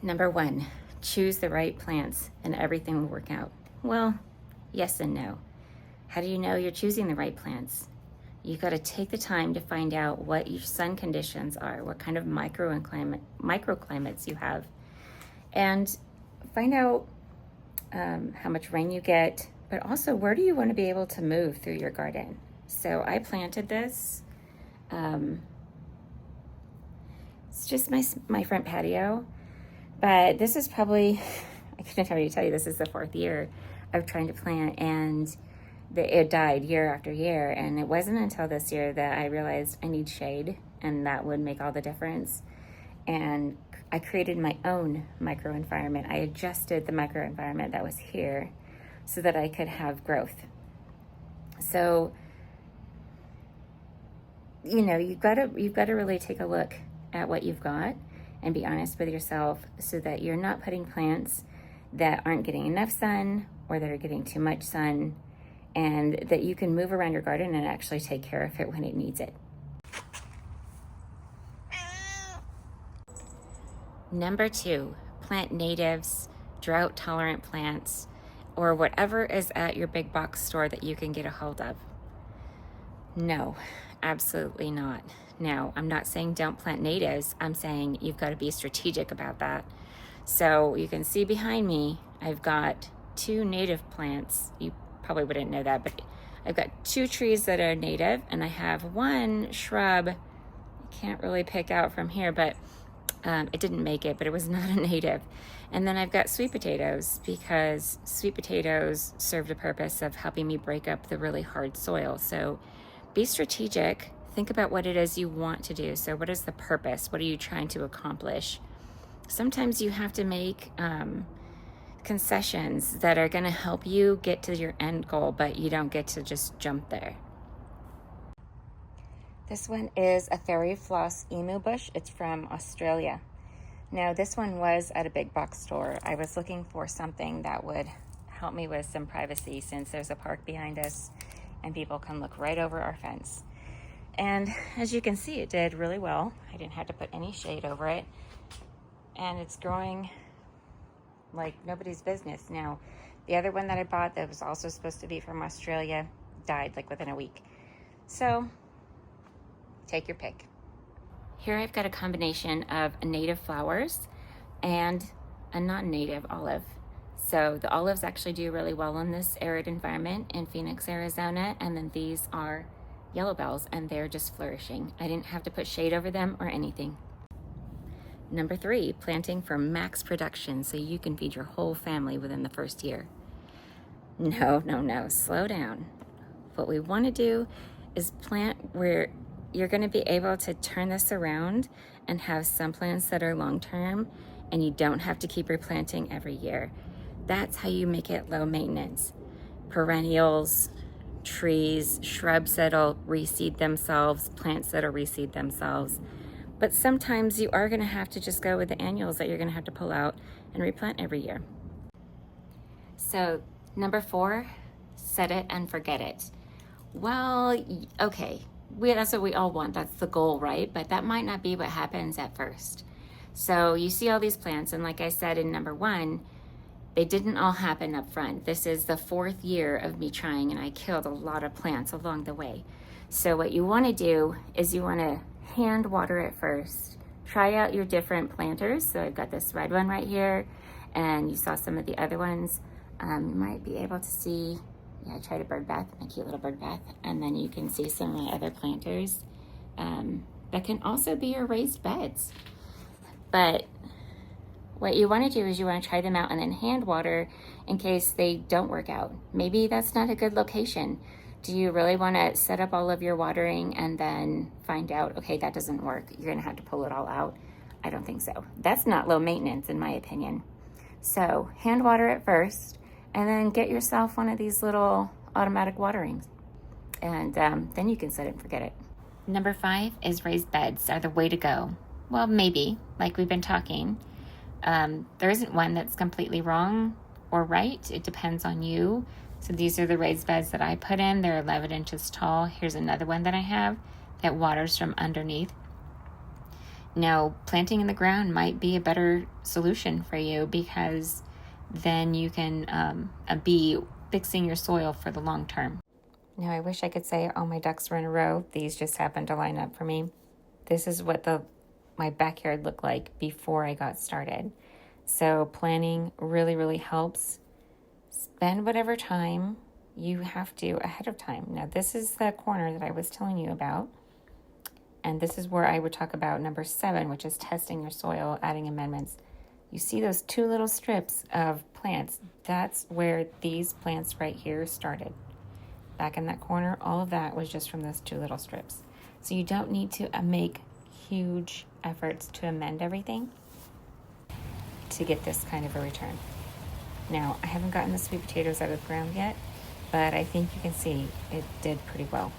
Number one, choose the right plants and everything will work out. Well, yes and no. How do you know you're choosing the right plants? You got to take the time to find out what your sun conditions are, what kind of microclimates you have, and find out how much rain you get, but also where do you want to be able to move through your garden. So I planted this. It's just my front patio, but this is probably, I couldn't already tell you, this is the 4th year of trying to plant, and it died year after year. And it wasn't until this year that I realized I need shade, and that would make all the difference. And I created my own microenvironment. I adjusted the microenvironment that was here so that I could have growth. So, you've got to really take a look at what you've got and be honest with yourself so that you're not putting plants that aren't getting enough sun or that are getting too much sun, and that you can move around your garden and actually take care of it when it needs it. Number 2, plant natives, drought-tolerant plants, or whatever is at your big box store that you can get a hold of. No, absolutely not. Now, I'm not saying don't plant natives. I'm saying you've got to be strategic about that. So you can see behind me, I've got 2 native plants. You probably wouldn't know that, but I've got 2 trees that are native, and I have 1 shrub. I can't really pick out from here, but it didn't make it, but it was not a native. And then I've got sweet potatoes, because sweet potatoes serve the purpose of helping me break up the really hard soil. So be strategic. Think about what it is you want to do. So what is the purpose? What are you trying to accomplish? Sometimes you have to make concessions that are going to help you get to your end goal, but you don't get to just jump there. This one is a fairy floss emu bush. It's from Australia. Now, this one was at a big box store. I was looking for something that would help me with some privacy, since there's a park behind us and people can look right over our fence. And as you can see, it did really well. I didn't have to put any shade over it. And it's growing like nobody's business. Now, the other one that I bought that was also supposed to be from Australia died like within a week. So take your pick. Here I've got a combination of native flowers and a non-native olive. So the olives actually do really well in this arid environment in Phoenix, Arizona. And then these are yellow bells, and they're just flourishing. I didn't have to put shade over them or anything. Number 3, planting for max production so you can feed your whole family within the first year. No, slow down. What we want to do is plant where you're going to be able to turn this around and have some plants that are long-term, and you don't have to keep replanting every year. That's how you make it low maintenance. Perennials, trees, shrubs that'll reseed themselves, plants that'll reseed themselves. But sometimes you are going to have to just go with the annuals that you're going to have to pull out and replant every year. So number 4, set it and forget it. Well, okay, that's what we all want. That's the goal, right? But that might not be what happens at first. So you see all these plants, and like I said in number 1, they didn't all happen up front. This is the 4th year of me trying, and I killed a lot of plants along the way. So what you want to do is you want to hand water it first. Try out your different planters. So I've got this red one right here, and you saw some of the other ones. You might be able to see, I tried a bird bath, my cute little bird bath, and then you can see some of my other planters that can also be your raised beds. But what you want to do is you want to try them out and then hand water in case they don't work out. Maybe that's not a good location. Do you really want to set up all of your watering and then find out, okay, that doesn't work, you're going to have to pull it all out? I don't think so. That's not low maintenance in my opinion. So hand water it first, and then get yourself one of these little automatic waterings. And then you can set it and forget it. Number 5 is raised beds are the way to go. Well, maybe, like we've been talking. There isn't one that's completely wrong or right. It depends on you. So these are the raised beds that I put in. They're 11 inches tall. Here's another one that I have that waters from underneath. Now, planting in the ground might be a better solution for you, because then you can be fixing your soil for the long term. Now, I wish I could say all my ducks were in a row. These just happened to line up for me. This is what my backyard looked like before I got started. So planning really, really helps. Spend whatever time you have to ahead of time. Now, this is the corner that I was telling you about. And this is where I would talk about number 7, which is testing your soil, adding amendments. You see those 2 little strips of plants? That's where these plants right here started. Back in that corner, all of that was just from those 2 little strips. So you don't need to make huge efforts to amend everything to get this kind of a return. Now, I haven't gotten the sweet potatoes out of the ground yet, but I think you can see it did pretty well.